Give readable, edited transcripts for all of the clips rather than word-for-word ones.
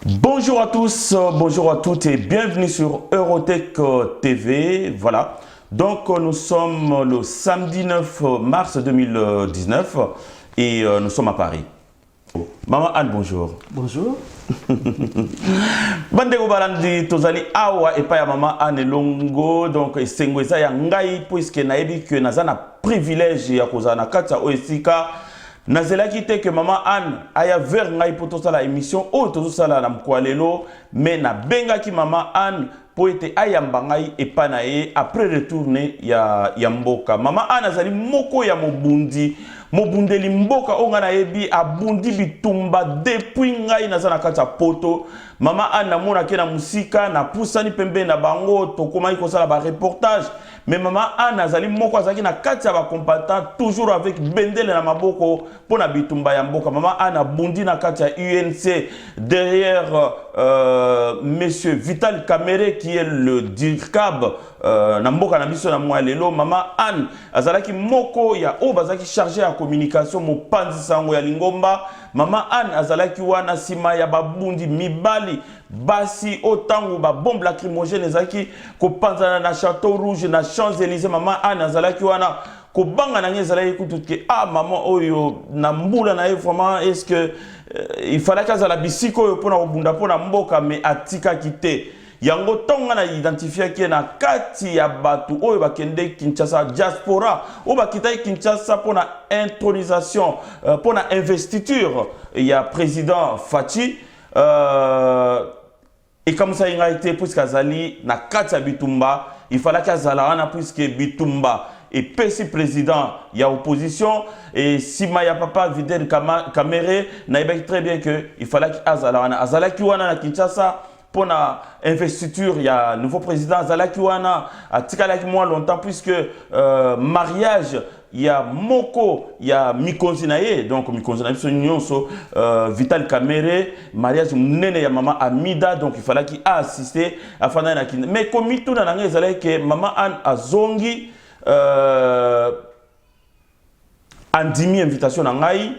Bonjour à tous, bonjour à toutes et bienvenue sur Eurotech TV. Voilà, donc nous sommes le samedi 9 mars 2019 et nous sommes à Paris. Maman Anne, bonjour. Bonjour. Bandeko balandi tozali awa et pas ya maman Anne Longo donc esengweza ya ngai puisque naebi que nazana privilège ya kozana kata oesika. Nazelaki te que maman Anne aya vers ngai pour tout ça la émission o tout ça la mkwalelo mais na benga ki maman Anne pour ete ayamba ngai epanaye après retourner ya mboka. Maman Anne azali moko ya mobundeli mboka onga na yebi abundi bitumba depuis ngai nazana kata poto. Maman Anne namona ke na musika na pusani pembe na bango tokomaki kosala ba reportage. Mais maman Anne azali moko azaki na kati ya ba combattant toujours avec bendele na maboko pona bitumba ya mboka. Maman Anne abundi na kati ya UNC derrière monsieur Vital Kamere qui est le DIRCAB na mboka na biso na mwalelo. Maman Anne azalaki moko ya o bazaki chargé ya communication mopanzi sango ya Lingomba. Maman Anne azalaki wana sima ya babundi mibali basi otango ba bombe lacrymogène ezaki ko panzana na Château Rouge na Champs-Élysées. Maman Anne azalaki wana ko banga na ngezalaki kutuke maman oyo na mbula na vraiment est-ce que il fallait qu'azala bisiko yo pona obunda pona mboka mais atika kité yango tonga na identifier ki na kati ya batu oyo bakende Kinshasa diaspora o bakita Kinshasa pona intronisation pona investiture ya président Fachi et comme ça il a été puisque azali na kati ya bitumba il fallait qu'azala wana puisque bitumba et PC président il y a opposition et sima ya papa Videl Kamere na très bien que il fallait qu'azala wana azala ki wana na Kinshasa pour la investiture, il y a un nouveau président Zalaki Wana, à Tikalaki moins longtemps, puisque mariage, il y a Moko, il y a Mikonzinaye, donc Mikonzinaye, Vital Kamere, mariage, Nene, il y a maman Amida, donc il fallait qu'il assiste à Fana. Mais comme tout dans l'anglais, que maman Anne Azongi, Andimi invitation à Ngai.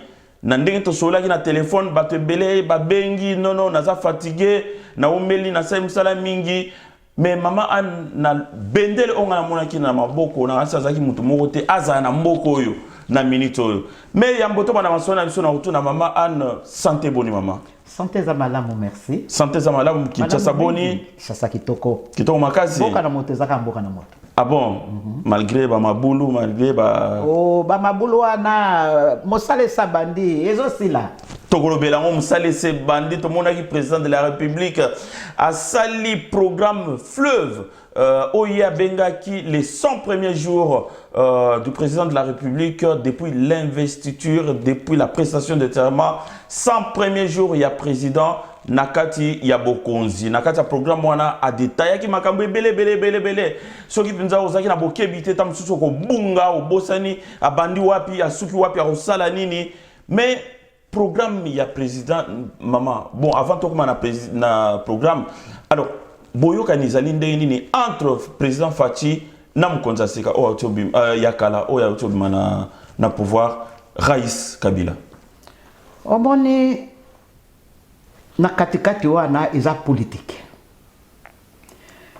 Nandenge to sola ki na téléphone bato belé ba bengi non naza fatigué na omeli na sa mingi mais maman Anne na bendele onga na mona ki na maboko na asazaki mutu moko te aza na mboko oyo na minute oyo mais ya mboto bana masona biso na retour na maman Anne santé boni maman santé za malamu merci santé za malamu Kinshasa boni Kinshasa kitoko makasi mboka na moto ezaka mboka na moto. Ah bon, malgré ba mabulu, malgré ba... Oh, ba mabulu wana, mosale sa bandi, ezo sila. Togolo Belango, mosale se bandi, tout le monde qui président de la République a sali programme Fleuve. Oya Bengaki, les 100 premiers jours du président de la République, depuis l'investiture, depuis la prestation de serment, 100 premiers jours, il y a président. Nakati ya bokonzi nakati ya programme wana a détaillé ki makambo belé soki pinza ozaki na bokebite tam susu ko bunga obosani abandi wapi asuki wapi a osala nini mais programme ya président maman bon avant to kuma na programme alors boyoka nizali ndenge nini entre président Fachi na Mkonza Seka o autobi yakala o ya autobi na pouvoir Rais Kabila omoni na katikati wana eza politique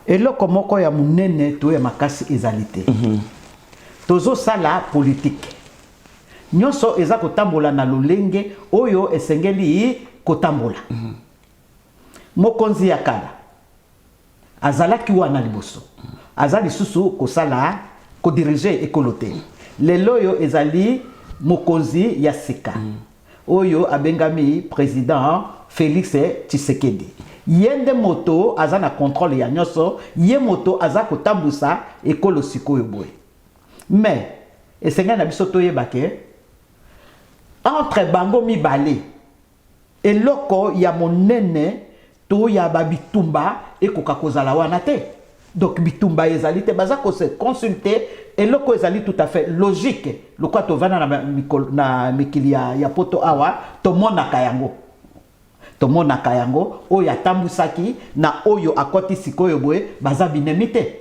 eloko moko ya munene to ya makasi ezalité tozo sala politique nyonso eza kotambola na lolenge oyo esengeli kotambola mokonzi ya kala azalaki wana liboso azali susu kosala ko diriger ekolote lelo yo ezali mokonzi ya sika oyo abengami président Félix Tshisekedi. Yende moto azana contrôle ya nyoso, ye moto azako tambusa ekolo sikoyo boy. Mais esenga na biso toyebake entre bango mibale eloko ya monene to ya babitumba ekoka kozala wana te. Donc bitumba ezali te baza ko se consulter eloko ezali tout à fait logique. Lokwa to vana na mikili ya poto awa to mona kayango. Tomona kayango oyo atambusaki na oyo akoti sikoyo boye baza binemite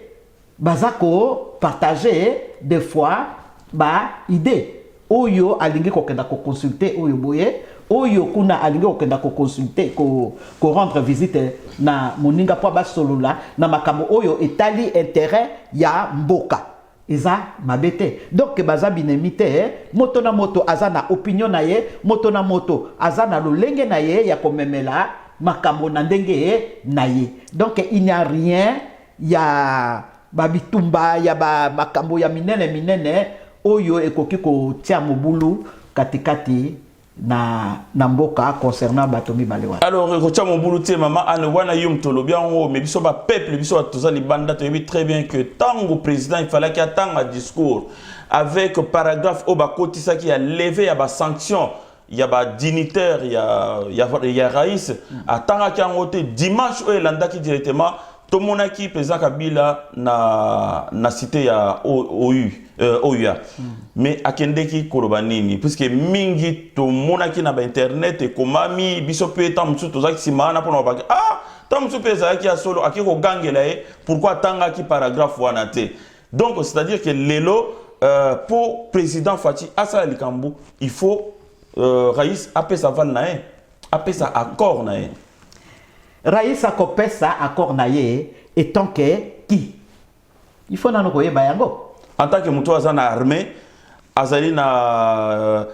bazako partager des fois ba idée oyo alingi kokenda ko consulter oyo boye oyo kuna alingi kokenda ko consulter ko rendre visite na moninga po ba solola na makambo oyo etali intérêt ya mboka eza mabete donc baza binemite moto na moto azana opinion na ye moto na moto azana lolenge na ye ya komemela makambo na ndenge na ye donc il n'y a rien ya babitumba ya ba makambo ya minene oyo ekoki ko tia mobulu katikati na mboka concernant batomi balewa. Alors ekotia mobulu te mama ane wana yum tolo bien o mais biso ba peuple biso toza libanda to yebi très bien que tango président il fallait qu'il attende un discours avec paragraphe au bakotisa qui a levé ya ba sanction ya ba dignitaire ya Raïs attanga ki ngote dimanche o elandaki directement tomonaki président Kabila na cité ya OUA mais akendeki koloba nini puisque mingi tomonaki na ba internet e komami biso pe ta musu tozaki simana pona ba ta musu pe zaki ya solo akiko gangela e pourquoi tangaki paragraphe wana te donc c'est-à-dire que lelo pour président Fati Asa Likambu il faut Raïs apé sa val na e apé sa accord na e Raïs akopesa accord na ye étant que qui il faut nano koyeba yango en tant que muto azana armée azali na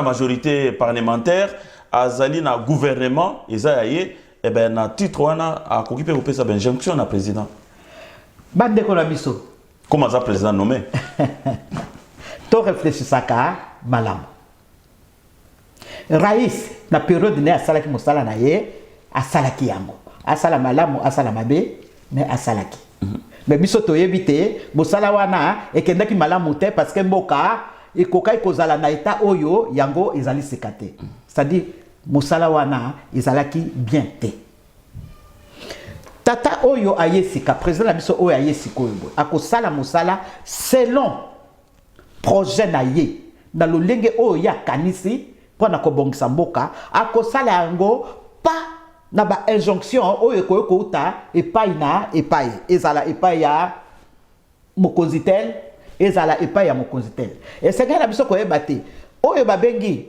majorité parlementaire azali na gouvernement eza ye et ben na titre wana akoki pe kopesa ben injonction na président bande ko na biso comment ça président nommé to réfléchissaka malam Raïs na période ne asalaki mosala na ye asalaki yango asala malamu asala mabe mais asalaki mais biso toyebi te mosala wana ekendaki malamu te parce que mboka ekokai kozala na état oyo yango ezali sekate c'est-à-dire mosala wana ezalaki bien te tata oyo ayesika président na biso oyo ayesika oyo akosala mosala selon projet na ye na lolenge oyo ya kanisi pona kobongisa mboka akosala yango pas na ba injonction oyo ekoyoko uta epai na epai ezala epai ya mokonzitel ezala epai ya mokonzitel esengeli na biso koyeba te oyo babengi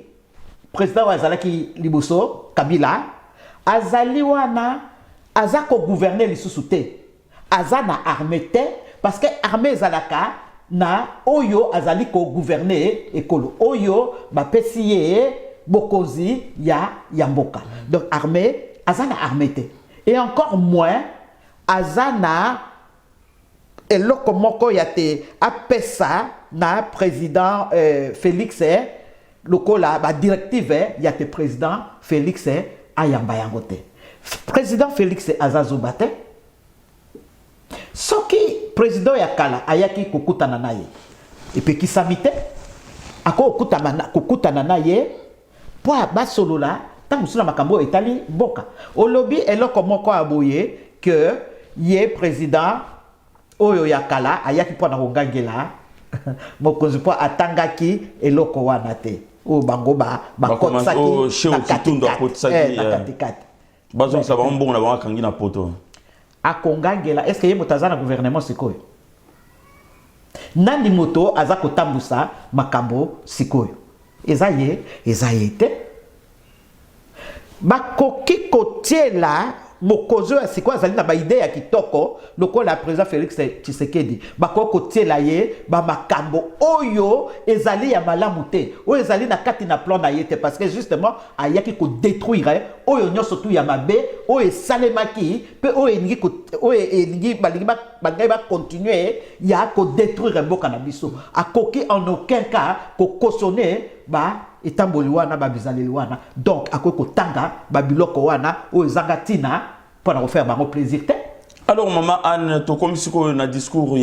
président oyo azalaki liboso Kabila azali wana aza kogouverner lisusu te aza na armée te parce que armée ezalaka na oyo azali kogouverner ekolo oyo bapesi ye bokonzi ya mboka donc armée azana armée et encore moins azana eloko moko yate apesa na président Félix lokola ba directive yate président Félix ayamba yangote président Félix azazubate soki président yakala ayaki kokutana naye epekisamite ako kokutana naye po basolola tant que makambo etali mboka olobi eloko moko aboye que ye président oyo yakala ayaki pona kongangela mokonzi po atangaki eloko wana te o bango bakotsaki na katikati bazo sa ba mbongo na ba kangi na poto akongangela est-ce que ye motazana gouvernement sikoyo nandi moto aza kotambusa makambo sikoyo eza ye te bakoki kotiela mokonzi ya sikoyo azali na baide ya kitoko lokola président Félix Tshisekedi bakoki kotiela ye bamakambo oyo ezali ya malamu te oyo ezali na kati na plan na ye te parce que justement ayaki kodétruire oyo nyonso tu ya mabe oyo esalemaki mpe oyo elingi balingi bacontinue ya kodétruire mboka na biso akoki en aucun cas kokosone etamboli wana babizaleli wana donc akoki kotanga babiloko wana oyo ezanga ntina mpona kofaire bango plaisir te. Alors maman Anne tokomi sikoyo na discours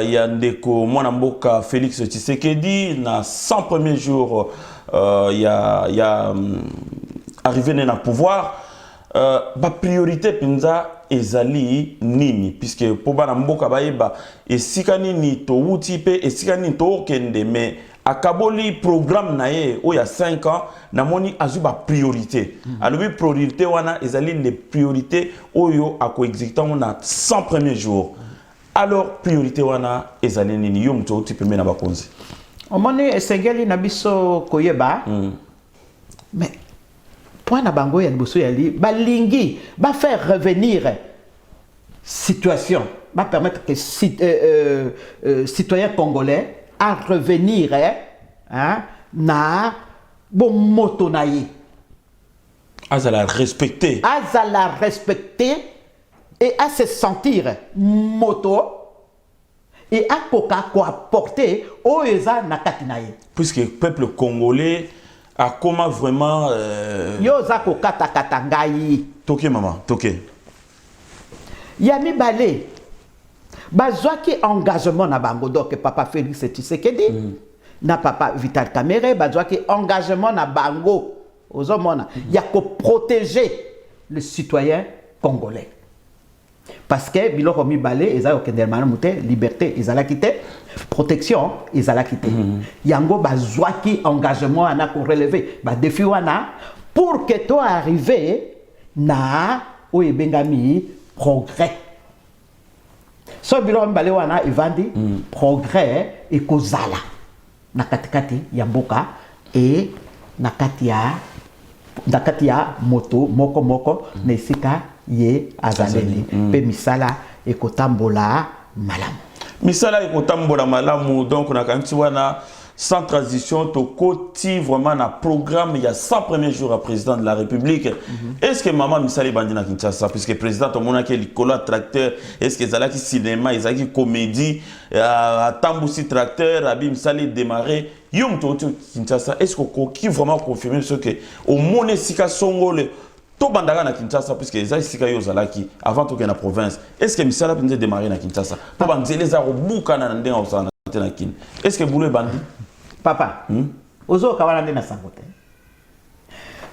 ya ndeko mwana mboka Félix Tshisekedi na 100 premiers jours ya arrivé na pouvoir ba priorité penza ezali nini puisque po bana mboka bayeba esika nini to wuti pe esika nini to kende mais akaboli programme na ye o ya 5 ans namoni azuba priorité alobi priorité wana ezali les priorités oyo ako exécutant na 100 premiers jours alors priorité wana ezali nini yo mto tipeme na bakonzi omoni esengeli na biso koyeba mais point na bango ya liboso ya li balingi ba faire revenir situation va permettre que citoyens congolais à revenir hein, na bon moto na ye azala respecter et à se sentir moto et à koka ko apporter oeza na katinaye puisque le peuple congolais a comment vraiment yoza ko kata ngai toke maman toke yami balé bazwaki engagement na bango donc papa Félix Tshisekedi na papa Vital Kamerhe bazwaki engagement na bango ozomona ya ko protéger le citoyen congolais parce que biloko mibale eza okendemana mute liberté ezalaki te protection ezalaki te yango bazwaki engagement ana ko relever ba défi wana pour que to arriver na oyebengami progrès so biloko mibale wana evandi progrès ekozala na katikati ya mboka et na kati ya moto moko na esika ye azaleli pe misala ekotambola malamu donc na kanti wana sans transition to koti vraiment na programme il y a 100 premiers jours à président de la République est-ce que maman misala bandi na Kinshasa puisque président to mona ke likolo tracteur est-ce que zalaki cinéma ezaki comédie à tambusi tracteur abi misala démarrer yom to Kinshasa est-ce que qui vraiment confirmer ce que au mone sika songole to bandaka na Kinshasa puisque ezaki sika yo zalaki avant to ke na province est-ce que misala peut démarrer na Kinshasa po banzele za robuka na ndenga osana na kin est-ce que boulot bandi papa ozo kawana nde na sangote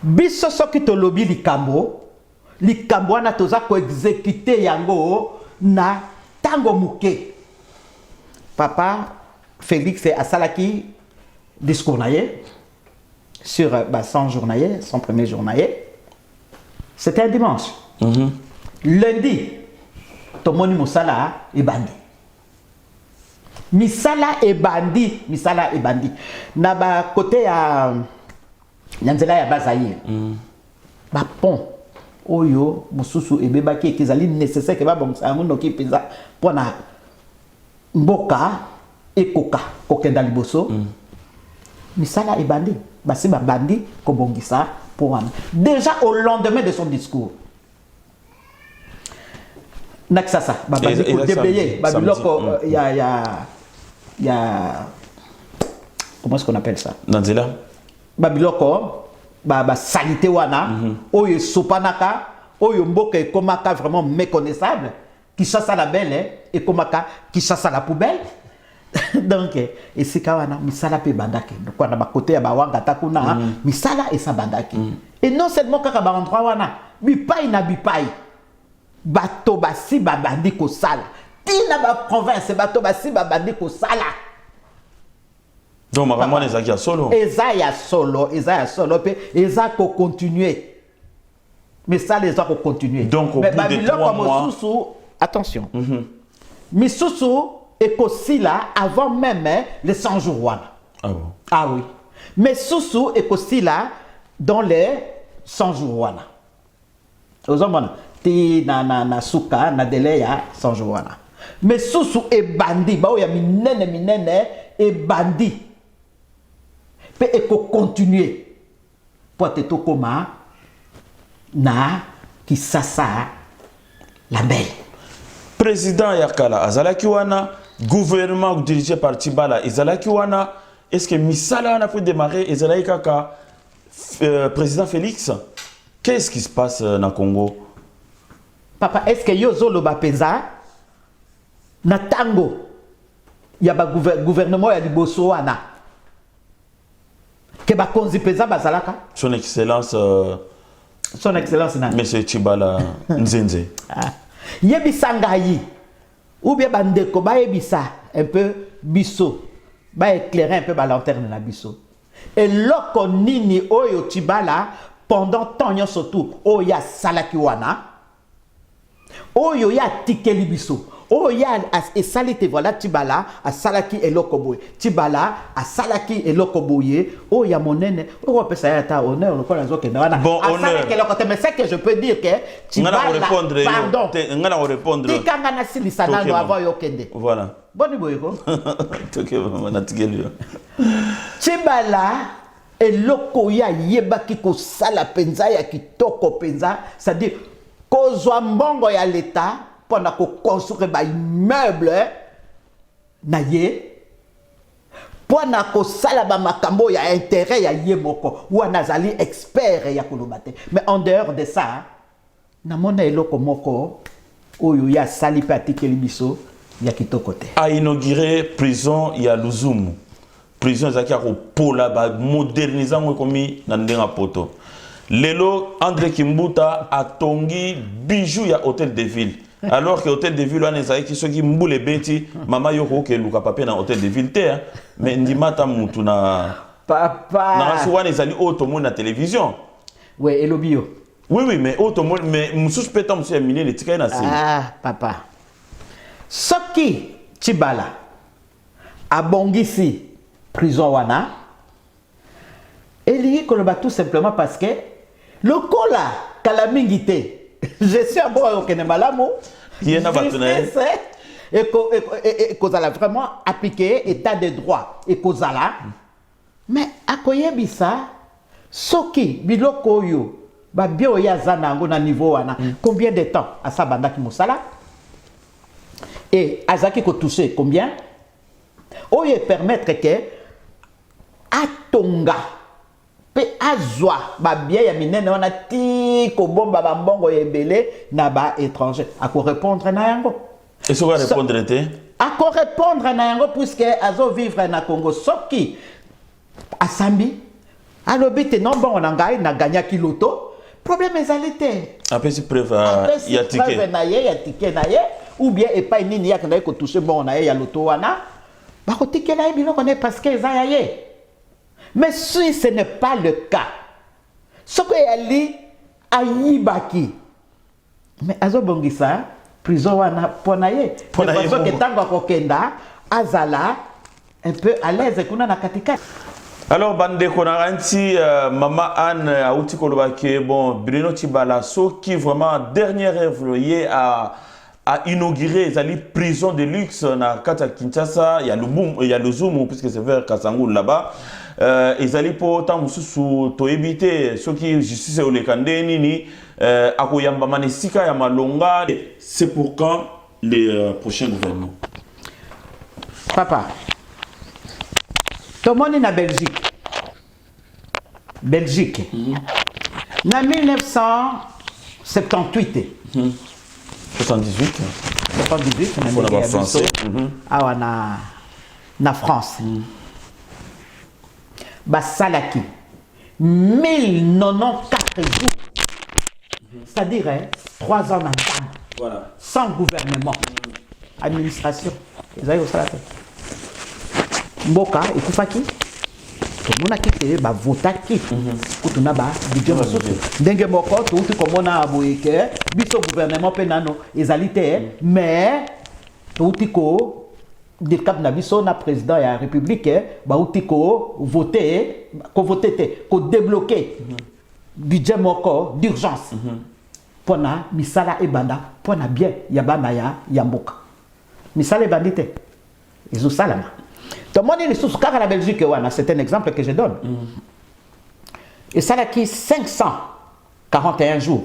biso soki tolobi likambo wana toza ko exécuter yango na tango muke papa Félix asalaki discours naye sur 100 journaliers, son premier journalier. C'était un dimanche. Lundi, tomoni musala et bandi. Misala et bandi. Na ba côté ya Nyanzela ya Bazaïe. Ba pont. Oyo mususu ebebaki ekizali nécessaire que ba bomsa muno ki peza pona mboka ekoka kokenda liboso. Misala et bandi. Basi ba bandi kobongisa pour déjà au lendemain de son discours. Naksasa ba bandi ko déblayer ba biloko ya comment est-ce qu'on appelle ça? Nanzela. Ba biloko ba salité wana oyo sopanaka oyo mboka ekomaka vraiment méconnaissable qui chasse la belle et komaka qui chasse la poubelle. Donc et c'est kawana misala pe bandaki donc on a ba côté ya ba wanga takuna misala et sa bandaki et non seulement kaka ba endroit wana bipai na bipai bato basi ba bandi ko sala tina ba province bato basi ba bandi ko sala. Donc maman les a solo. Ezaya solo pe eza ko continuer. Mais ça les a ko continuer. Donc au bout de 3 mois attention. Misusu ekosila avant même les 100 jours wana. Ah bon. Ah oui. Mais susu ekosila dans les 100 jours wana. Ozomona ti na suka na délai ya 100 jours wana. Mais susu e bandi ba oya minene e bandi. Pe eko continuer pour te tokoma na kisasa la belle. Président Yakala azalaki wana gouvernement dirigé par Tibala ezalaki wana est-ce que misala on a pu démarrer ezalaki kaka président Félix qu'est-ce qui se passe na Congo papa est-ce que yo zolo ba peza na tango ya ba gouvernement ya liboso wana que ba konzi peza bazalaka son excellence na monsieur Tibala Nzenze yebisa ngai ou bien bandeko ba yebisa un peu biso ba éclairer un peu ba lanterne na biso et loko nini oyo Tibala pendant tant surtout oya salaki wana oyo ya tikeli biso oh ya esalite voilà tibala asalaki eloko boye tibala asalaki eloko boye oh ya monene o pesa ya ta honneur le kola zoke na bon honneur mais c'est que je peux dire que tibala pardon ngana répondre tikanga na silisa nano avant yokende voilà boni boye ko toke na tigeli tibala eloko ya yebaki ko sala penza ya kitoko penza c'est-à-dire kozwa mbongo ya l'état pendant ko construire ba immeuble na ye pendant ko sala ba makambo ya intérêt ya ye moko wana zali expert ya kolobate mais en dehors de ça na mona eloko moko oyo ya sali pe atikeli biso ya kitoko te a inauguré prison ya Luzumu prison ezaki akopola bamodernize yango ekomi na ndenge poto lelo André Kimbuta atongi bijou ya hôtel de ville alors que hôtel de ville wana ezalaki soki mbula ebeti mama yoko okeluka papier na hôtel de ville te mais ndimata mutu na papa na wana ezali oyo tomoni na télévision oui elobi yo oui mais oyo tomoni mais mosusu mpe ta mosusu ya minene etikali na se papa soki tibala abongisi prison wana elingi koloba tout simplement parce que lokola kala mingi te je suis abo okene malamu et kozala vraiment appliqué état de droit et kozala mais akoyebisa soki biloko oyo ba bio ya zanango na niveau wana combien de temps asa bandaki musala et azaki ko toucher combien oye permettre que atonga pe azwa ba bien ya minene wana ti ko bomba ba mbongo ebele na ba étranger ako répondre na yango et so va répondre te ako répondre na yango puisque azo vivre na Congo soki asambi alobi te non bon na ngai na gagna loto problème ezalité après si preuve ya ticket na ye ya ticket na ye ou bien et pas nini ya kana ko toucher bon na ye ya loto wana ba ko ticket na ye biloko ne parce que eza ya ye. Mais si ce n'est pas le cas, ce que ali ayibaki, mais azobongisa prison wana ponaye, parce que tango kokenda azala un peu à l'aise kuna na katika. Alors bande konaranti mama Anne auti kolobake bon Bruno Tibala qui vraiment dernière œuvre liée à inaugurer les prison de luxe na kata Kinshasa, il y a le Zoom puisque c'est vers Kasangou là-bas. Ezali po ta mususu to éviter ce qui justice au lekande nini akoyamba manesika ya malonga. C'est pour quand les prochains gouvernements? Papa, tout le monde est en Belgique. En 1978. 78. 78, on a français. Na France. Basalaki 1094 jours, c'est-à-dire 3 ans en temps, voilà. Sans gouvernement, administration. Mboka ekufaki tomona kete ba votaki kutuna ba budget mosusu ndenge moko touti komona aboyeke biso gouvernement penano ezalité mais touti ko de cap na biso na président ya république ba uti ko voter ko débloquer budget moko d'urgence pona misala ebanda pona bien ya bana ya mboka misala ebandite izo salama tout le monde est sous la Belgique c'est un exemple que je donne et ça là qui 541 jours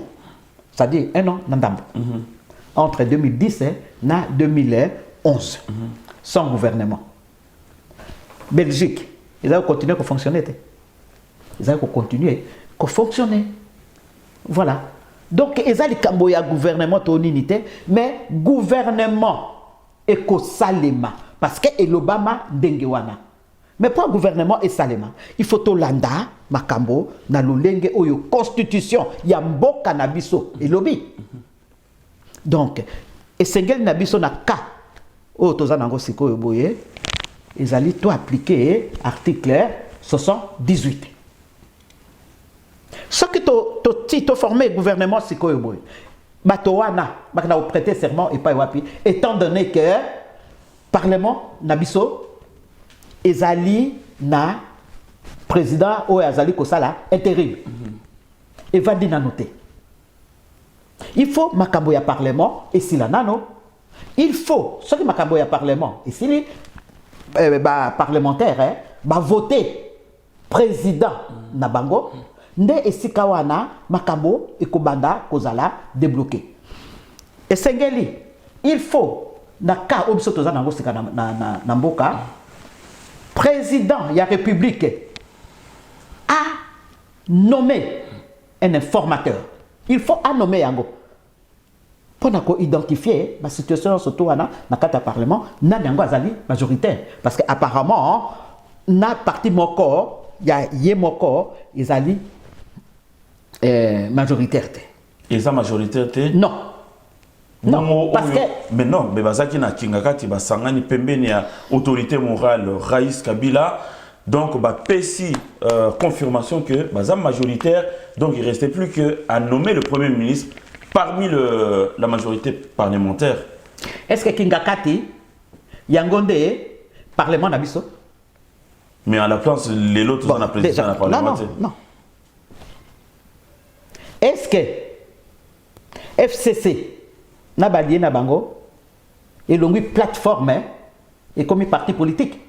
c'est-à-dire un an n'andambo entre 2010 et 2011 sans gouvernement. Belgique, ils ont continué à fonctionner. Ils ont continué à fonctionner. Voilà. Donc, ils ont dit qu'il y a gouvernement de l'unité, mais gouvernement éco-salema. Parce que l'Obama dengewana. Mais pour le gouvernement et salema, il faut que l'anda, makambo, na lulenge oyo constitution, yamboka nabiso et lobby. Donc, et sengel nabiso na ka. Oh, tozanango siko yoboye, ils allaient tout appliquer article 78. Ce qui t'a formé gouvernement siko yoboye, Batowana, bakna prêter serment et pas wapi, étant donné que Parlement Nabiso ezali na président ou ezali kosala intérim. Et va dire noter. Il faut makambo ya parlement et si la nano, il faut ce que makambo ya parlement et si parlementaire ba voter président na bango nde esika wana makambo ekobanda kozala débloqué. Et sengeli, il faut na ka obiso toza nango sika na mboka président ya république a nommé un informateur. Il faut a nommer yango pour identifier la situation surtout wana na kata parlement na yango azali majoritaire parce que apparemment na parti moko ya ye moko ezali majoritaire te. Et ça majoritaire te? Non. Non, parce que... Mais non, mais bazaki na kingakati basangani pembeni ya autorité morale Raïs Kabila. Donc, PESI, confirmation que bazam majoritaire, donc il ne restait plus qu'à nommer le Premier ministre parmi la majorité parlementaire. Est-ce que Kingakati, Yangonde, Parlement Nabiso? Mais à la place, les autres ont président de la parlementaire. Non. Est-ce que FCC, Nabalié Nabango, et l'ongui plateforme, et comme parti politique?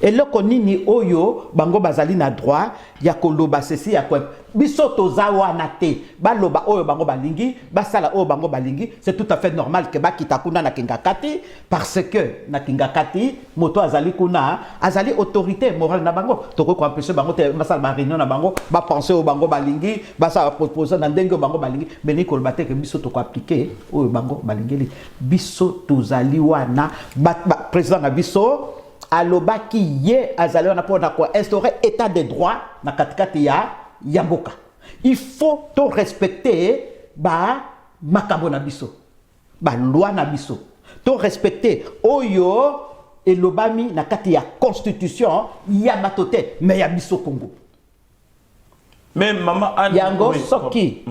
Et là, ni oyo bango bazali na droit ya koloba ceci ya quoi biso tozawa na te baloba oyo bango balingi basala oyo bango balingi, c'est tout à fait normal que ba kitakuna na kingakati parce que na kingakati moto azali kuna azali autorité morale na bango toko ko empêcher bango te basala ba réunion na bango ba penser oyo bango balingi basala proposer na ndenge bango balingi mais ni koloba te que biso toko appliquer oyo bango balingi biso tozali wana président na biso aloba ki ye azali wana pour instaurer état de droit na katikati ya yamboka. Il faut to respecter ba makambo na biso, ba loi na biso. To respecter oyo elobami na kati ya constitution ya batote mais ya biso Congo. Mais maman Anne yango soki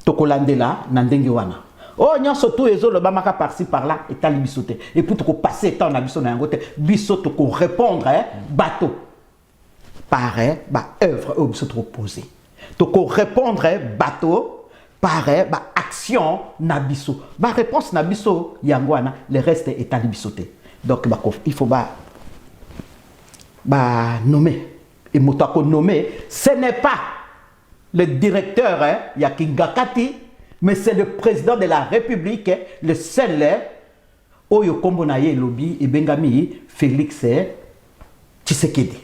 tokolandela na ndenge wana. Oh, non, surtout les autres, le par-ci par-là, et t'as bisoté. Et puis, tu peux passer tant à bisoté, bisoté, tu peux répondre, bateau. Pareil, œuvre, ou bisoté opposé. Tu peux répondre, bateau, pareil, action, nabiso. Réponse, nabiso, yangwana, le reste est à bisoté. Donc, il faut nommer. Et motako nommer, ce n'est pas le directeur, Yakingakati, mais c'est le président de la République, le seul, Oyo Kombonaye Lobby et Bengami, Félix Tshisekedi.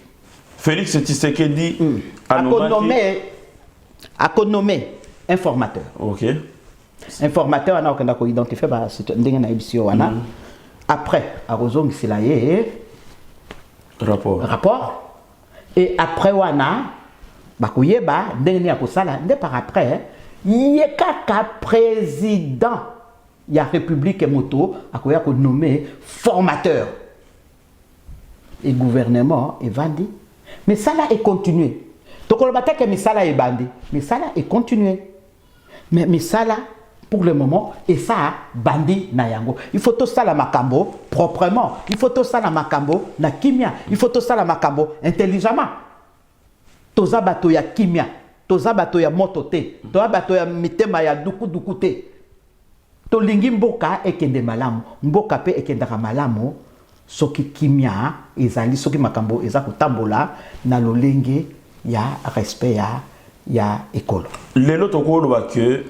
Félix Tshisekedi a nommé informateur. Ok. Informateur, on a identifié après, à Rozong Silaye, rapport. Et après, on a Bakouyeba, par après, Yekaka président ya République Moto a nommé formateur et gouvernement est vendu mais ça là est continué donc on va dire que ça là est bandé mais ça là est continué mais ça là pour le moment et ça bandi na yango il faut tout ça la makambo proprement il faut tout ça la makambo na kimia il faut tout ça la makambo intelligemment toza bato ya kimia toza bato ya moto te toza bato ya mitema ya duku te to lingi mboka ekende malamu mboka pe ekendaka malamu soki kimia ezali soki makambo eza kotambola na lolenge ya respect ya ekolo lelo tokoloba que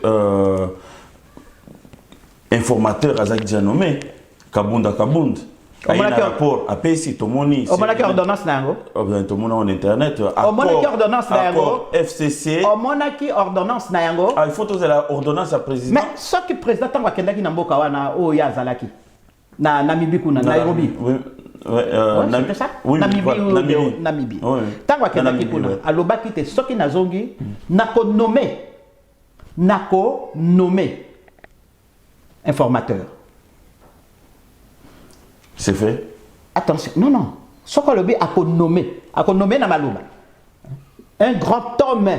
informateur azaki déjà nommé Kabunda il y a un rapport à PESI, Tomoni. On a ordonnance nango. Tomoni en internet. On a ordonnance nango. FCC. On a ordonnance nango. Il faut tous la ordonnance à président. Mais ce qui président tant qu'il y a mboka wana o ya zalaki. Na Namibie kuna Nairobi. Oui. C'est ça? Namibie. Tant qu'il y a kuna alobaki te soki nazongi nako nommé informateur. C'est fait. Attention, non. Ce qu'on a nommé na malouba. Un grand homme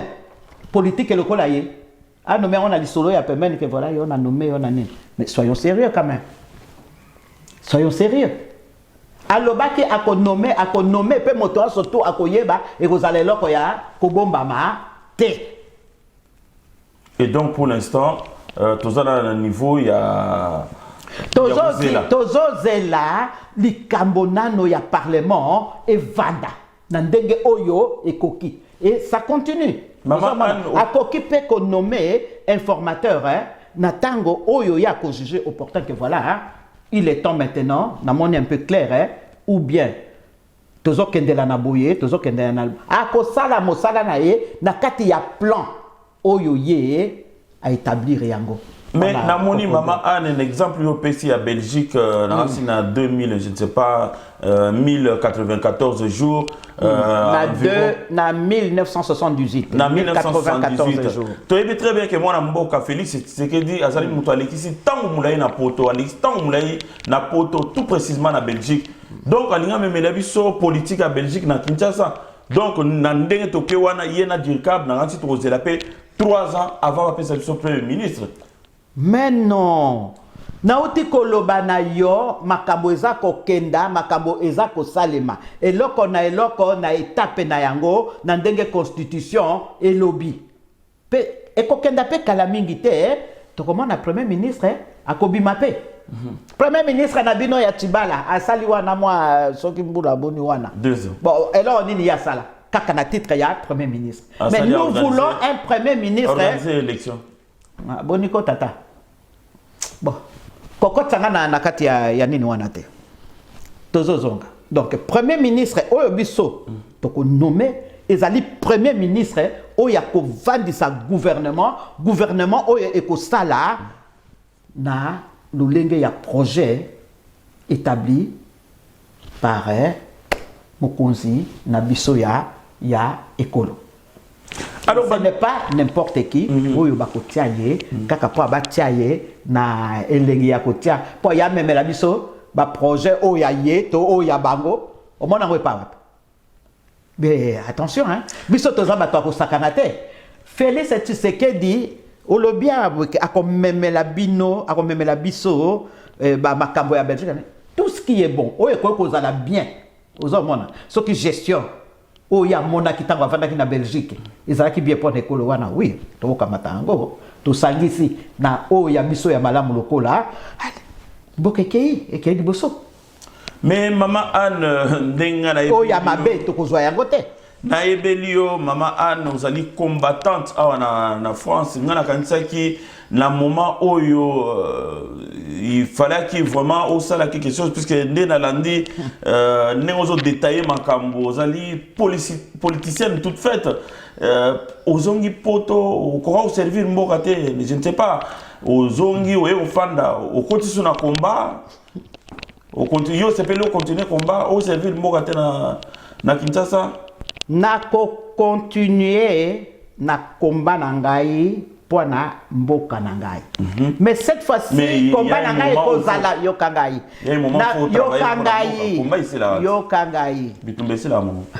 politique et le colaye. Ah, nommé, on a l'isolo, il y a même que voilà, on a nommé, on a né. Mais soyons sérieux quand même. Soyons sérieux. Alobaki a nommé, peut moto surtout à koyeba, et vous allez là, koya, kobombama, té. Et donc pour l'instant, tous à un niveau, il y a. Tozozela, likambonano ya parlement, et vanda. Nandenge oyo, et koki. Et ça continue. Maman a koki peut qu'on nommé informateur, hein, natango oyo ya ko juger opportun que voilà, hein, il est temps maintenant, na moni un peu clair, hein, ou bien tozo kende la naboye, tozo kende na a ko sala mosala na ye, na kati ya plan oyo ye a établir yango. Mais namoni maman Anne un exemple au PC à Belgique na 2000 je ne sais pas 1094 jours na 1978 na 1978 jours. Tu sais très bien que moi na mboka Félix c'est que dit azali muto alekisi tango mulai na poto alekisi tango mulai na poto tout précisément na Belgique. Donc alinga memela biso politique à Belgique na Kinshasa. Donc na ndenge toke wana yena dirkab na ngati to zela pe 3 ans avant de passer premier ministre. Mais non. Nauti koloba na yo makambo eza kokenda makambo eza kosalema eloko na étape na yango na ndenge constitution elobi pe ekokenda pe kala mingi te to komona premier ministre akobima pe premier ministre na bino ya Tibala asali wana mwa soki mbula boni wana 2 ans. bon alors nini ya sala kaka na titre ya premier ministre mais nous voulons un premier ministre organiser élection boniko tata bon kokotanga na kati ya nini wana te tozozonga donc premier ministre oyo biso toko nommé ezali premier ministre oyo ya kovandisa gouvernement oyo ekosala na lolenge ya projet établi par mokonzi na biso ya ekolo. Alors, ce n'est pas n'importe qui, oyo bakotia ye, kaka po abatia ye na elengi ya kotia, po ya meme la biso, ba projet oya ye, to oya bango, au moins n'en pas. Mais attention, hein, biso toza bato akosakana te. Félix Tshisekedi, olobia akomeme la bino, akomeme la biso, ba makambo ya Belgique, tout ce qui est bon, oyo ko kozala bien, ozo mona, ce qui gestion. Oh, il y a mon qui t'a vendu na Belgique. Ils ont qui bien pour l'école wana oui. To kamata ngo. To sangisi na oh ya biso ya malamu lokola. Bokekei ekei diboso. Mais maman Anne ndenga na oh ya mabe to kozwa yango te. Na ebelio maman Anne ozali combattante awa na France ngana kanisa ki na moment oyo il fallait qu'il vraiment au sala quelque chose puisque ndena landi nengozo détailler makambo ozali politicienne toute faite ozongi poto okora servir mboka te je ne sais pas ozongi oye ofanda okoti suna combat au continue yo sepelo continuer combat au servir mboka te na Kinshasa na ko continuer na combat na ngai pour na mboka na ngai. Mais cette fois-ci combat na ngai kozala yo kangai. Yo kangai.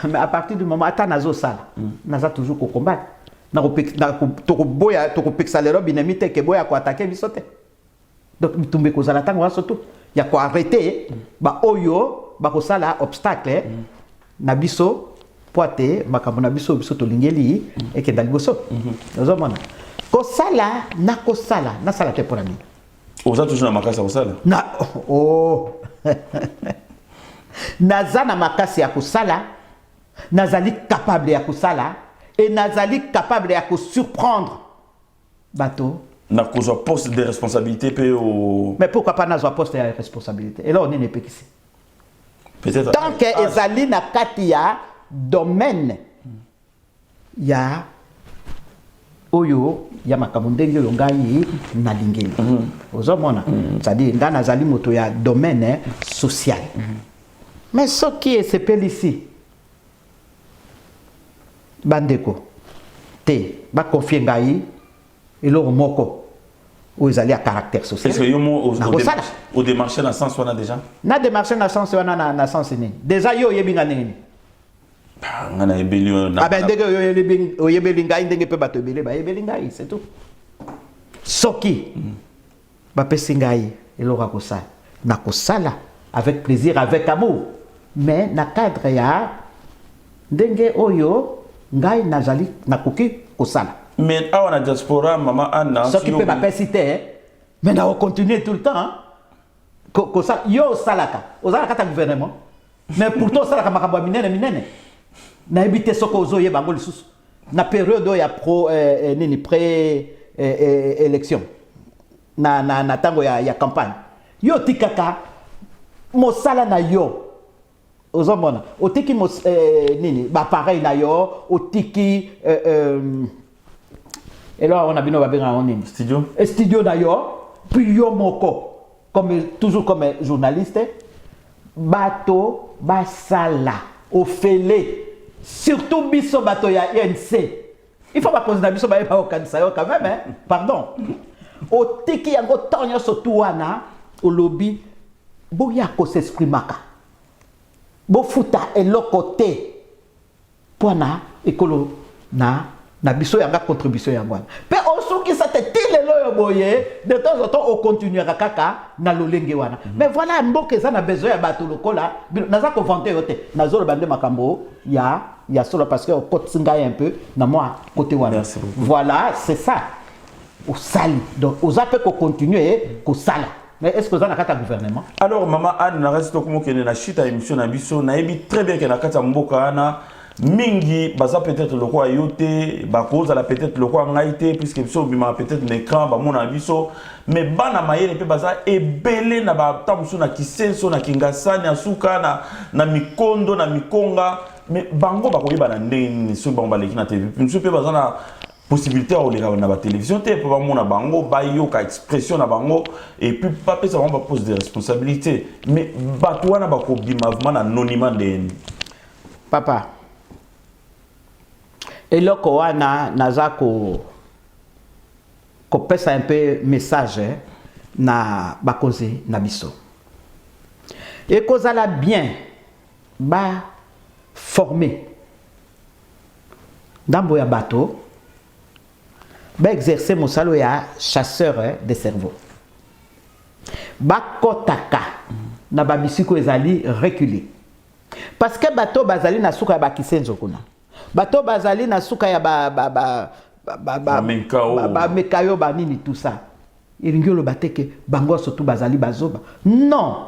Mais à partir du moment ata nazo sala, naza toujours ko combattre. Na ko boya to ko pixalero binemite ke boya ko attaquer bisote. Donc mitumbe kozala tango wa surtout ya ko arrêter ba oyo ba ko sala obstacle na biso poate makambo na biso biso to lingeli et ke daliboso. Nazo mona. Kosala na kosala na sala te pour ami. Oza toujours na makasi kosala. Na oh. Nazana makasi ya kosala, nazali capable ya kosala et nazali capable ya ko surprendre bateau. Na kozo poste de responsabilité pe au. Mais pourquoi pas nazo poste de responsabilité? Et là on est né ici. Peut-être. Tant que ezali na kati ya domaine ya oyo ya makambo ndenge oyo ngai nalingeli ozomona c'est-à-dire nga nazali moto ya domaine social mais soki esepeli ici bandeko te bakonfie ngai eloko moko oyo ezali ya caractère social. Est-ce que yo au démarché na sens wana déjà na démarché na sens wana na sens nini déjà yo oyebi nga nini ngana ebeli ah ben ndenge oyebeli ngai ndenge pe bato ebele bayebeli ngai c'est tout soki bapesi ngai eloko akosala nakosala avec plaisir avec amour mais na cadre ya ndenge oyo ngai nazali nakoki kosala mais awa na diaspora mama Anna soki pe bapesi te mais na continuer tout le temps kosala yo osalaka ozalaka ta gouvernement mais pourtant osalaka makambo ya minene nayebi te soki ozoyeba yango lisusu na période oyo ya nini pré élection na ntango ya campagne yo tikaka mosala na yo ozomona otiki nini bapareil na yo otiki eloko wana bino babengaka nini studio na yo puis yo moko toujours comme journaliste bato basala ofele surtout biso bato ya INC il faut bakonzi na biso bayeba kokanisa yo quand même hein? Pardon otiki yango ntango nyonso tu wana olobi boya kosexprimaka bofuta eloko te mpo na ekolo na biso yanga contribution yango wana mpe osukisa te ti lelo oyo boye de temps en temps okontinuera kaka na lolenge wana mais voilà mboka eza na besoin ya bato lokola naza kovante yo te nazoloba nde makambo ya solo parce que okotisi ngai un peu na mwa côté wana voilà c'est ça osali donc oza mpe kocontinue kosala mais est-ce que vous avez un gouvernement? Alors, maman Anne, na reste comme que na chita émission na biso, na ebi très bien que na kata mboka ana mingi baza peut-être le roi yote, ba cause la peut-être le roi ngaité puisque biso bima peut-être l'écran ba mona biso, mais bana mayele pe baza ebele na ba tamusu na kisenso na kingasani asuka na mikondo na mikonga, mais bango ba koyeba na ndeni so bango ba leki na TV. Biso pe baza na possibilité à aller na la télévision te pour mon bango ba yoka expression na bango et puis pas ça on va poser des responsabilités mais batouana ba ko bimavement anonymat de papa eloko wana nazako ko pesa un peu message na bakoze na biso et kozala bien ba former ndambo ya bateau ba exercer mon salaire ya chasseur de cerveau ba kotaka na ba bisiko ezali reculer parce que bateau bazali na suka ba kisenzo kuna bateau bazali na suka ya ba mekayo ba nini tout ça iringi lo bateke bango surtout bazali bazoba non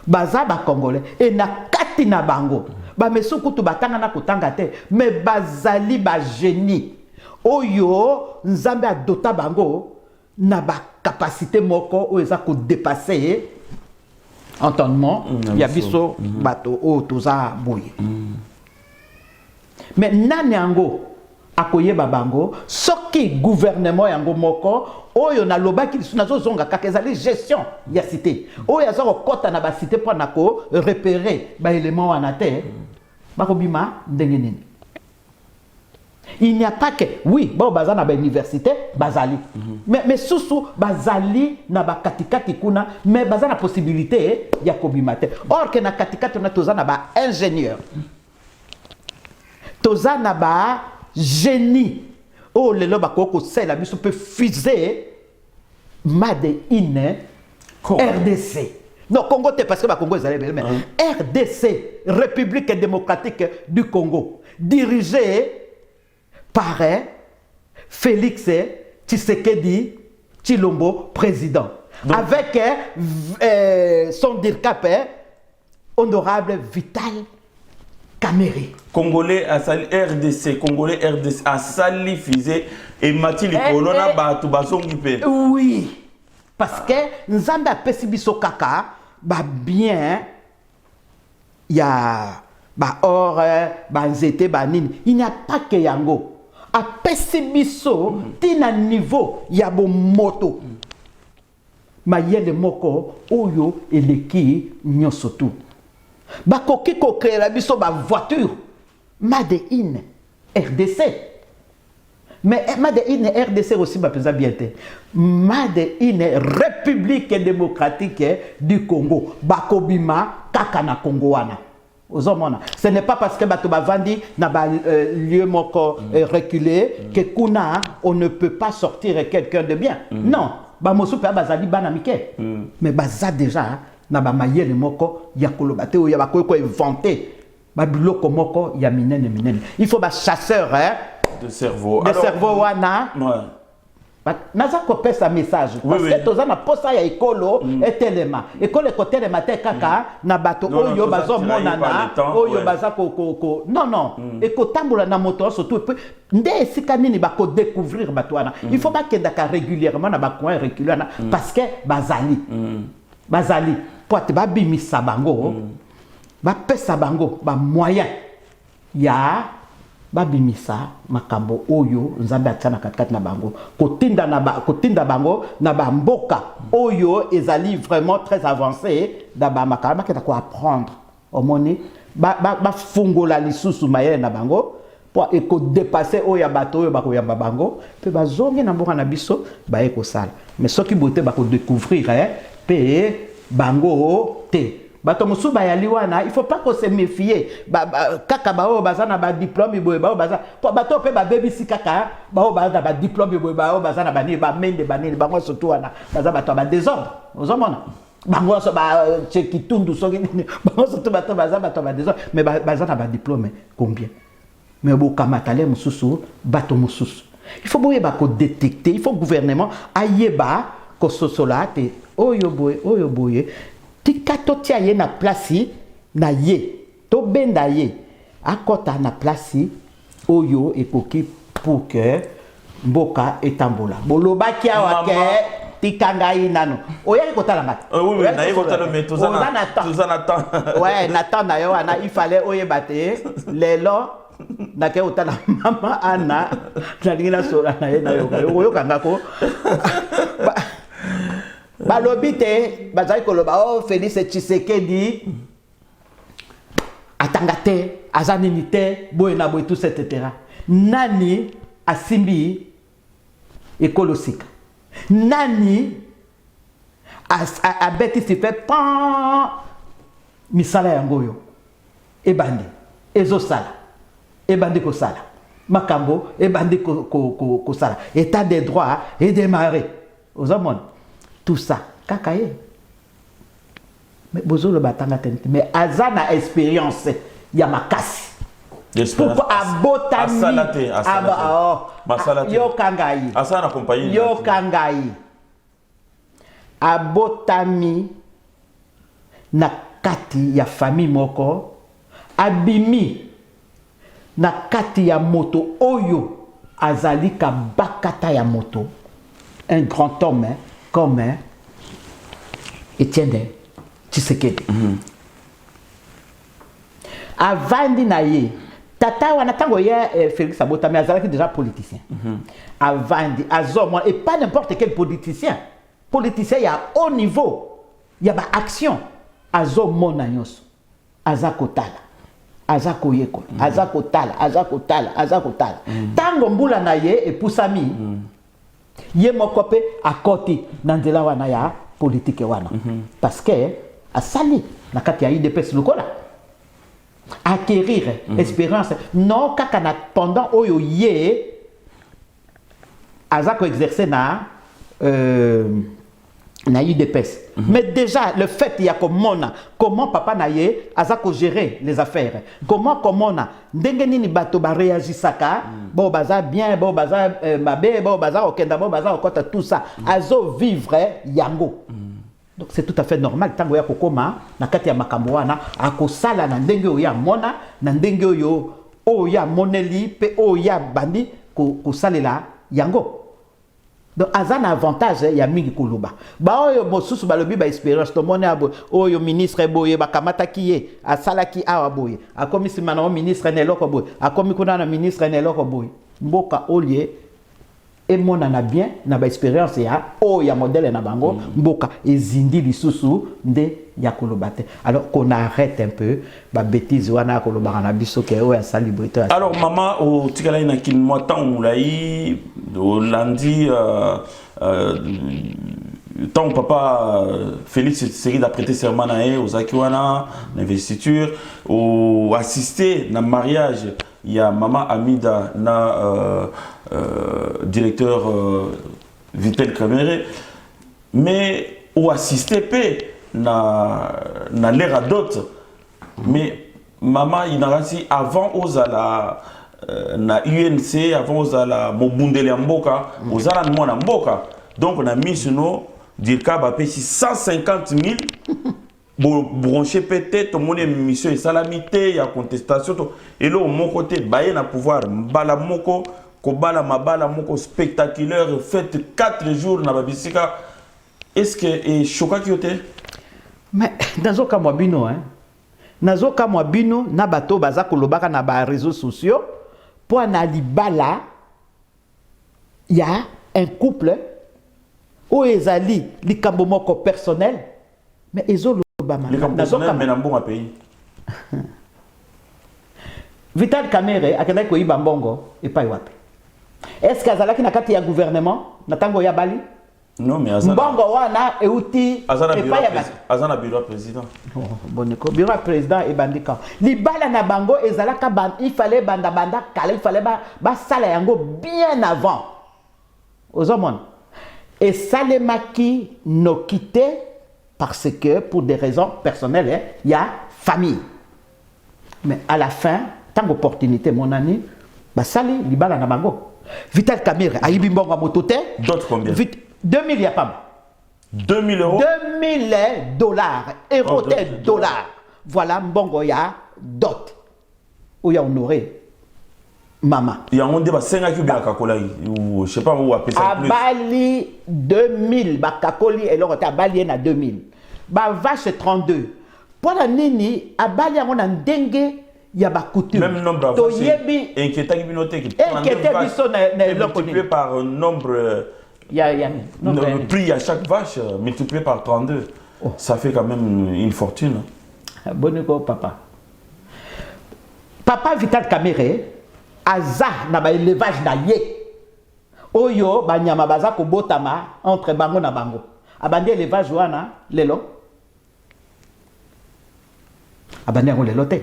baza ba congolais et na kati na bango ba mesuku tu batanga na kutanga te mais bazali ba génie oyo nzambe adota bango na ba capacité moko o eza ko dépasser entendement ya biso bato o toza boye mais nani yango akoyeba bango soki gouvernement yango moko oyo na lobaki nazo zonga kaka ezali gestion ya cité oyo aza kokota na ba cité pour na ko repérer ba élément wana te bakobima ndenge nini. Il n'y a pas que, oui, bon, baza na ba université, bazali. Mais sous bazali na ba katikati kuna, mais baza na possibilité ya kobimate. Or que na katikati na toza na ba ingénieur. Toza na ba génie. Oh lelo ba koko sela biso peut fuser made in RDC. Non, Congo te parce que ba Congo ezali mais RDC, République démocratique du Congo, dirigé par Félix Tshisekedi Tshilombo, président. Donc, avec son DIRCAP, honorable Vital Kamerhe. Congolais à sali RDC, Congolais RDC à sali fisé et Mathilde Colonna Batu Basongi pe. Oui, parce que Nzamba Pesibiso Kaka, bah bien, il y a bah or, bah nzete, bah nini. Il n'y a pas que Yango. A pesibiso tina niveau ya bo moto mayele moko oyo eleki nyoso tu bakoki ko créer la biso ba voiture made in RDC mais made in RDC aussi ba penza bien te made in République démocratique du Congo bakobima kaka na Congo wana Ce n'est pas parce que bato bavandi na ba lieu moko reculé que kuna on ne peut pas sortir quelqu'un de bien. Non, ba mosu pe bazali bana mike. Mais baza déjà na ba mayele moko ya kolobate o ya ba ko inventer. Ba biloko moko ya minene. Il faut ba chasseur de cerveau. De cerveau wana. Ouais. Naza kopé sa message parce que toza na posa ya ekolo etelema ekolo kotelema te kaka na bato oyo bazo monana oyo baza ko non ekotambola na moto surtout nde esika nini ba ko découvrir bato wana il faut pas kenda ka régulièrement na ba coin reculer na parce que bazali pote ba bimisa bango ba pesa bango ba moyen ya babimisa makambo oyo nzambe atana katikati na bango kotinda bango na bamboka oyo ezali vraiment très avancé da ba makambo maketa ko apprendre omoni ba fungola lisusu mayele na bango po eko dépasser oyo bato oyo bakoyamba bango pe bazongi na mboka na biso ba ekosala mais soki bote bako découvrir pe bango te. Bato musu bayali wana il faut pas qu'on se méfie kaka bao bazana ba diplôme boye bao baza bato pe ba baby si kaka bao baza ba diplôme boye bao bazana ba ni ba mende ba ni bango surtout wana baza bato ba désordre ozomona bango so ba chekitundu so bango surtout bato baza bato ba désordre mais bazana ba diplôme combien mais bo kamatale mususu bato mususu il faut boye ba ko détecter il faut gouvernement ayeba ko sosolate oyo boye tika totia ye na place na ye to benda ye akota na place oyo ekoki pour que mboka etambola bolobaki awa ke tika ngai nano oyaki kotala ngata oui na kotala mais tozana temps ouais Nathan na yo wana il fallait oyeba te lelo na ke otala mama Anna na ngina sora na ye na yo kanga ko balobite bazali koloba oh Félix Tshisekedi atangate azanini boye na boye tout etc. Nani asimbi ekolosika nani abeti si fait pan misala yango yo ebandi ezosala ebandi kosala makambo ebandi kosala état des droits et démarrer aux hommes tout ça kakaye mais bozolo batanga tente mais azana expérience ya makasi pourquoi abotami yo kangai asana compagnie yo kangai abotami na kati ya famille moko abimi na kati ya moto oyo azali ka bakata ya moto un grand homme comme Etienne Tshisekedi. Avandi na ye tata wana tango ya Félix Abotami azalaki déjà politicien. Avandi azoma et pas n'importe quel politicien. Politicien il y a haut niveau, il y a ba action azomona nyonso. Azakotala. Azakoyeko, azakotala. Tango mbula na ye epusami ye mokope akoti na nzela wana ya politique wana parce que asali na kati ya IDPS lokola acquérir expérience non kaka na pendant oyo ye azako exercer na IDPS mais déjà le fait il y a comment papa na ye azako gérer les affaires comment na ndenge nini bato ba réagisaka bo baza bien bo baza mabe bo baza okenda bo baza okota tout ça azo vivre yango donc c'est tout à fait normal tango ya kokoma na kati ya makambo wana akosala na ndenge oyo ya mona na ndenge oyo ya moneli pe ya bandi kosalela yango. Donc azana avantage ya mingi kuluba ba oyo mosusu balobi ba expérience to mona abo oyo ministre boye bakamata kiye asalaki awa boye akomi simana ministre ne loko boye akomi kuna na ministre ne loko boye mboka olie et mona na bien na ba expérience ya ya modèle na bango mboka ezindi lisusu nde ya kolobate. Alors qu'on arrête un peu ba bêtise wana koloba na biso ke ya célébrité. Alors maman o tikala ina kin motan mulai o lundi tant papa Félix Tshisekedi a prêté serment aux Akiwana, l'investiture, ou assisté dans le mariage, il y a Maman Amida, directeur Vitel Kamere, mais ou assisté dans l'ère d'autres. Mais Maman Inarasi, avant aux ala na UNC, avant aux ala Mobundele Mboka, aux ala Mwana Mboka. Donc on a mis sur nous, dire qu'il y a 150 000 branchés peut-être, tout le monde est mission et salamité, il y a contestation. Et là, au mon côté, il y a pouvoir, bala moko, kobala mabala moko spectaculaire, fait 4 jours na babisika. Est-ce que est choquant qui était? Mais dans un cas moi bino hein. Dans un cas moi bino na bato baza kolobaka na ba réseaux sociaux pour na libala il y a un couple où ezali likambo moko personnel mais ezolo bama personnel mais na bon pays. Vital Kamerhe akenda ko iba mbongo epai wapi? Est-ce que azalaki na kati ya gouvernement na tango ya Bali? Non, mais Azana. Mbongo wana euti Azana bureau président. Oh, boneko bureau président et bandika. Libala na bango ezalaka il fallait banda kala, il fallait ba sala yango bien avant. Aux hommes. Et Salemaki nous quitté parce que pour des raisons personnelles, il y a famille. Mais à la fin, tant d'opportunités mon ami, ba sali libala na bango. Vital Kamerhe ayibi mbongo motote. D'autres combien? 2000 ya pam. 2000 euros. 2000 dollars. Euros, dollars. Voilà mbongo ya dot. Où ya honoré maman. Il y a un débat 5 qui bien kakola ou je sais pas où appeler ça plus. À Bali 2000 ba kakoli et l'autre à Bali na 2000. Ba vache 32. Pour la nini à Bali on a dengue il y a ba coutume. Même nombre de vaches. Inquiétant qui noté qui. Multiplié par nombre. Il y a le prix à chaque vache multiplié par 32. Oh. Ça fait quand même une fortune. Bonne papa. Papa Vital Kamerhe aza na ba élevage na ye. Oyo ba nyama baza ko botama entre bango na bango. Abandi élevage wana lelo. Abandi ngo lelo te.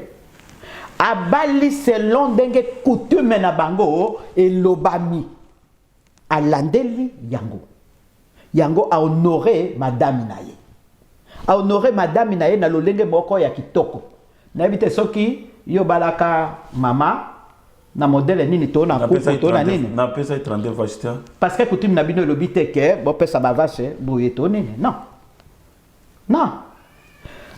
Abali selon dengue coutume na bango et lobami. Alandeli yango. Yango a honoré madame naye. A honoré madame naye na lolenge boko ya kitoko. Na bité soki yo balaka mama na modèle nini to na couple to na nini. Na pesa 32 vaches. Parce que coutume na bino lobité que bo pesa ba vache boye to nini. Non. Non.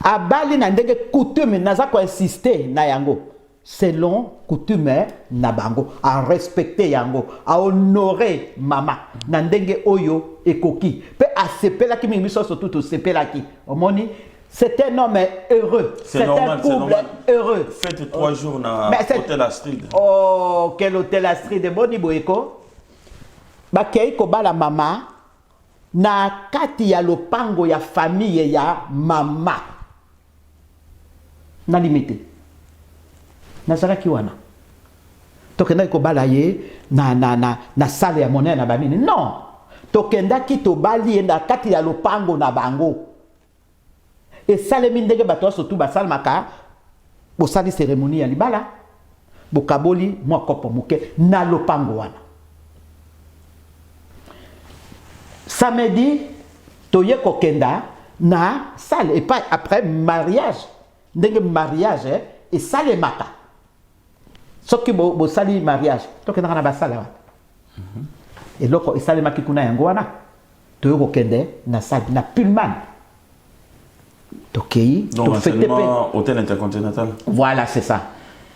Abali na ndenge coutume naza ko insister na yango. Selon coutume na bango, à respecter yango, à honorer maman, nandenge oyo ekoki, pe a sepela ki mingi so surtout to sepela ki. Omoni, c'est un homme heureux, c'est un couple heureux. Faites 3 jours na hôtel Astrid. Oh, quel hôtel Astrid boni boyeko. Ba kei ko bala mama na kati ya lopango ya famille ya mama. Na limité. Nazaraki wana tokenda ko balaye na salle ya monnaie na banini non tokenda ki to bali enda kati ya lopango na bango et salle mindenge bato surtout ba salle maka bo sali cérémonie ya libala bo kaboli mwa kopo muke na lopango wana samedi toye kokenda na salle et pas après mariage ndenge mariage et salle maka soki bo sali mariage tokenda na basala wa et loko esale makikuna yango wana toyo kokende na salle na Pullman tokei to fête hôtel intercontinental voilà c'est ça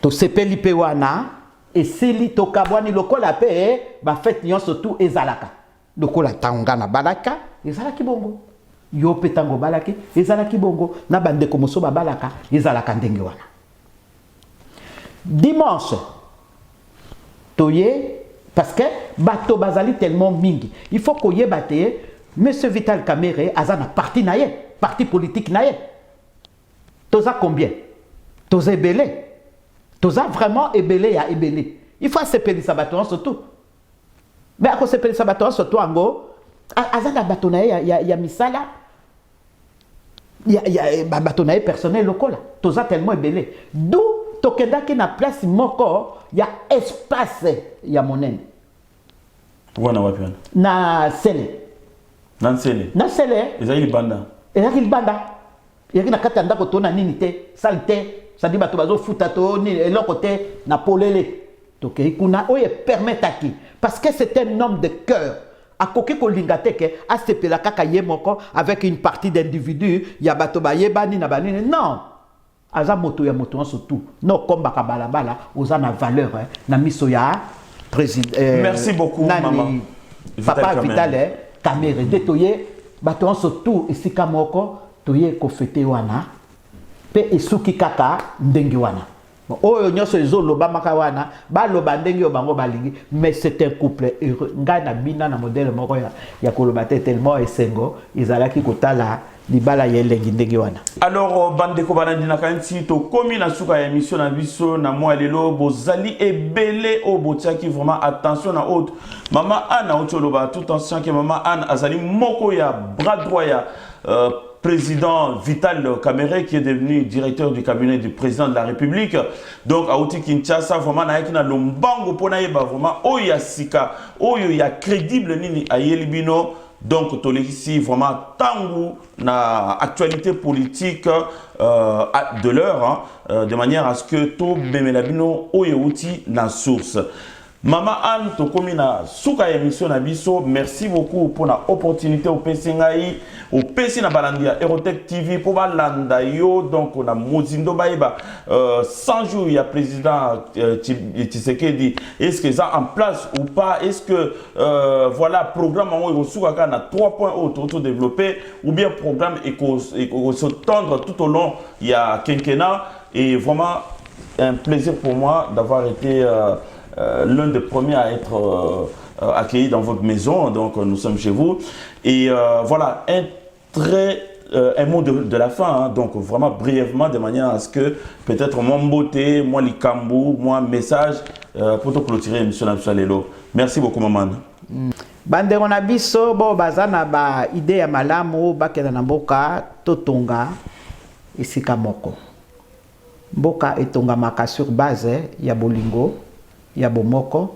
to sepeli pe wana et seli to kabwani lokola pe ba fête nyonso tout ezalaka lokola tanga na balaka ezalaki bongo yo pe tango balaki ezalaki bongo na bandeko moso ba balaka ezalaka ndenge wana. Dimanche, toye, parce que bato bazali tellement mingi. Il faut qu'on y batte, monsieur Vital Kamerhe, azana parti naye, parti politique naye. Toza combien? Toza ebele. Toza vraiment ebele ya ebele. Il faut se payer sa bateau surtout. Mais à cause se payer sa bateau surtout ango, azana bato na ye ya misala ya bato na ye personnel lokola toza tellement ebele d'où tokendaki na place moko ya espace ya monene wana wapi wana na sele na sele ezali libanda yaki na kati ya ndako to na nini te sale te sadi bato bazofuta to nini eloko te na polele tokei kuna oyo epermetaki parce que c'est un homme de cœur akoki kolinga te ke asepela kaka ye moko avec une partie d'individus ya bato bayebani na banini non aza moto ya moto surtout non kombaka balabala oza na valeur na miso ya président merci beaucoup maman papa Vital Kamerhe de toye bato surtout esika moko toye ko fete wana pe esuki kaka ndenge wana oyo nyonso ezoloba maka wana baloba ndenge bango balingi mais c'est un couple heureux ngai na bina na modèle moko ya koloba te tellement esengo ezalaki kotala libala ya elengi ndenge wana. Alors bandeko banandi na kanti to komi na suka ya émission na biso na moi lelo bozali ebele o botiaki vraiment attention na autre maman Anne otoloba tout ancien que maman Anne azali moko ya bras droit ya président Vital Kamerhe qui est devenu directeur du cabinet du président de la République. Donc à Outi Kinshasa vraiment na yakina lombango pona yeba vraiment oya sika oyo ya crédible nini ayelibino. Donc tolexi vraiment tangu na actualité politique de l'heure de manière à ce que to bemelabino oyo outi na source. Maman Anne, to komi na suka émission na biso, merci beaucoup pour la opportunité au Pessingaï, au Pessi na balandia Erotech TV pour balanda yo donc on a mozindo baïba 100 jours il y a président Tshisekedi est-ce que ça en place ou pas est-ce que voilà programme en haut suka kana 3 points auto développé ou bien programme et se tendre tout au long il y a quinquennat et vraiment un plaisir pour moi d'avoir été l'un des premiers à être accueilli dans votre maison, donc nous sommes chez vous. Et voilà, un mot de la fin, hein, donc vraiment brièvement, de manière à ce que peut-être mon beauté, moi likambu, moi message, pour te clôturer l'émission Nabsalelo. Merci beaucoup, maman. Bandeko na biso, bo bazana ba idée ya malamu, bakena na mboka, totonga, isika moko. Mboka etonga maka sur base ya bolingo, ya bomoko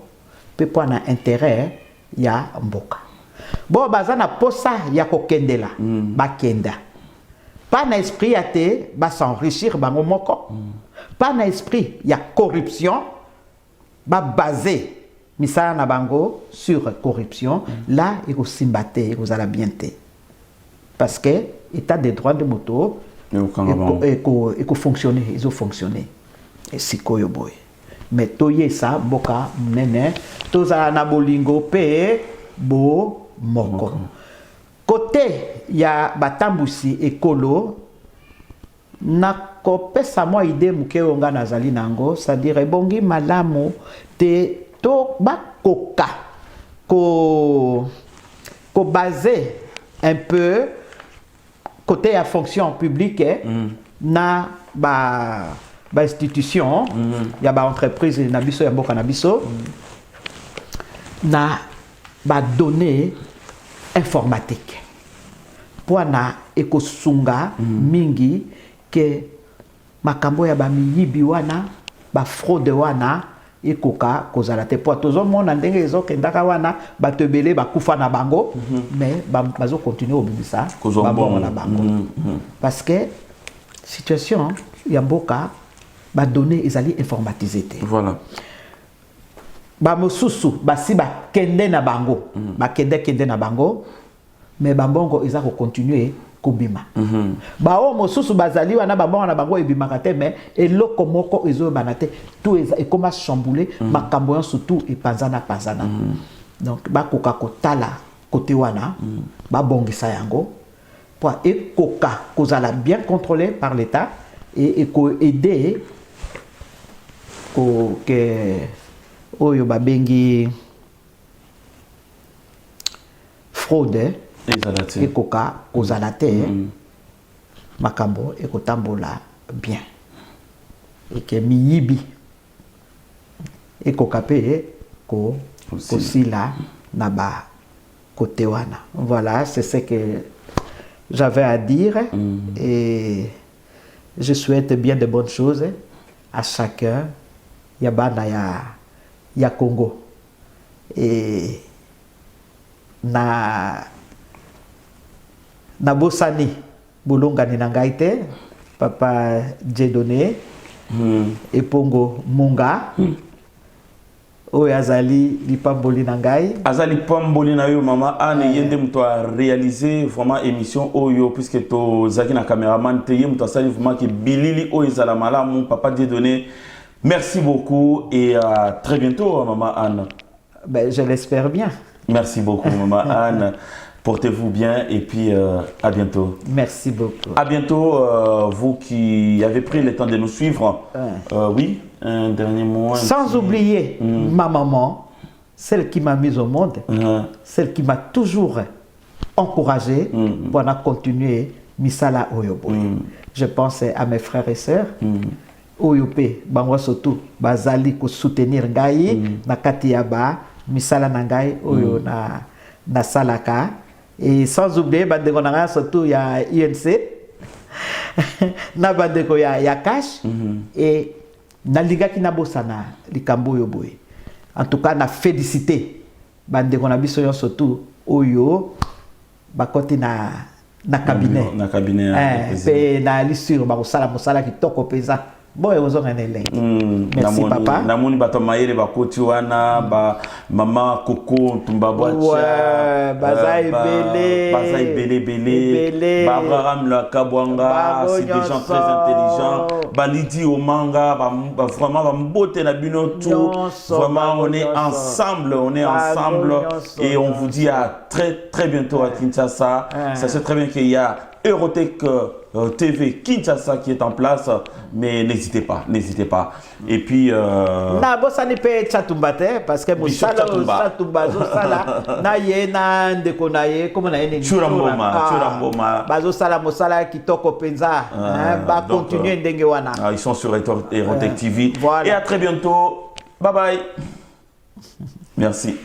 pe po na intérêt ya mboka bo bazana posa ya kokendela bakenda pas na esprit ya te ba s'enrichir bango moko pas na esprit ya corruption ba basé misala na bango sur corruption là eko simbate eko zala bien te parce que état de droit de moto eko fonctionner ils ont fonctionné et sikoyo boy mais toye sa boka nene toza na bolingo pe bo moko côté ya batambusi ekolo na kopesa moi idée muke onga nazali nango c'est-à-dire bongi malamu te to bakoka ko baser un peu côté ya fonction publique na ba institution ya ba entreprise na biso ya mboka na biso na ba données informatique pour na ekosunga mingi ke makambo ya ba miyibi wana ba fraude wana ekoka kozala te po tozo mona ndenge ezokendaka wana batebele bakufa na bango mais bazo continuer obimisa babongo na bango parce que situation ya mboka ba données ezali informatisé te voilà ba mosusu basi ba kende na bango ba kende na bango mais bambongo eza ko continuer kobima ba o mosusu bazali wana bambongo na bango ebimaka te mais eloko moko ezo banate tout eza ekoma chamboulé makambo ya surtout epanzana donc ba koka kotala côté wana ba bongisa yango pour ekoka kozala bien contrôlé par l'état et ko aider que oyo babengi fraude ekoka kozala te makambo ekotambola bien et que miyibi ekoka pe ko kosila na ba côté wana. Voilà, c'est ce que j'avais à dire. Et je souhaite bien de bonnes choses à chacun. Yabana ya Congo. Et na bosani bolongani na ngai te papa Dieudonné et Pongo Munga oyo azali lipamboli na ngai azali pamboli na yo mama Anne yende muto a réalisé vraiment émission oyo puisque to zaki na caméraman te muto asali vraiment que bilili oyo ezala malamu papa Dieudonné. Merci beaucoup et à très bientôt maman Anne. Ben, je l'espère bien. Merci beaucoup maman Anne. Portez-vous bien et puis à bientôt. Merci beaucoup. À bientôt, vous qui avez pris le temps de nous suivre. Oui, un dernier mot. Sans oublier ma maman, celle qui m'a mise au monde, celle qui m'a toujours encouragé pour continuer Misala Oyobo. Je pense à mes frères et sœurs. Oyope, Bangwa Sotou, Bazali ko soutenir Ngai, na Katiyaba, Misala Nangai, Oyo na Salaka. Et sans oublier, surtout il y a INC, il y a Cash, et Naliga Kinabosana, Likambo Yoboy. En tout cas, na félicité, surtout Oyo, Bakoti na cabinet. Na cabinet. Et na l'issue, Mosala qui toque au paysan. Bon, et vous merci papa. Namoni bato maïre bakoti wana ba mama Coco Tumbabwacha baza belé ba Abraham la Kabwanga, c'est des gens très intelligents. Balidi Omanga vraiment ba mbote na bino tout. Vraiment on est ensemble, et on vous dit à très bientôt à Kinshasa. Ça c'est très bien qu'il y a Eurotech TV Kinshasa qui est en place, mais n'hésitez pas. Et puis na bossa ni pe chatumbate parce que musala chatumba sala na ye na ndeko na ye comme na ye Churamboma bazo sala mosala kitoko penza ba continuer ndenge wana. Ils sont sur Eurotech TV. Voilà. Et à très bientôt. Bye bye. Merci.